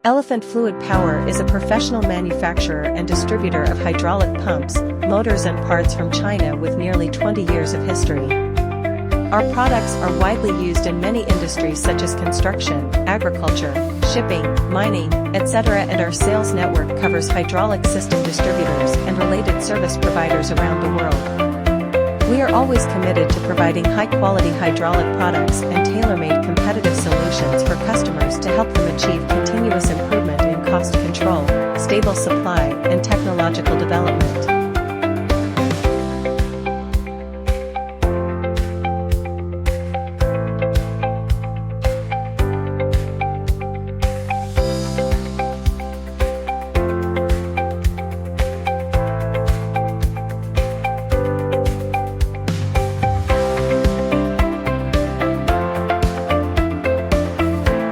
Elephant Fluid Power is a professional manufacturer and distributor of hydraulic pumps, motors and parts from China with nearly 20 years of history. Our products are widely used in many industries such as construction, agriculture, shipping, mining, etc., and our sales network covers hydraulic system distributors and related service providers around the world. We are always committed to providing high-quality hydraulic products and tailor-made competitive solutions for customers to help them achieve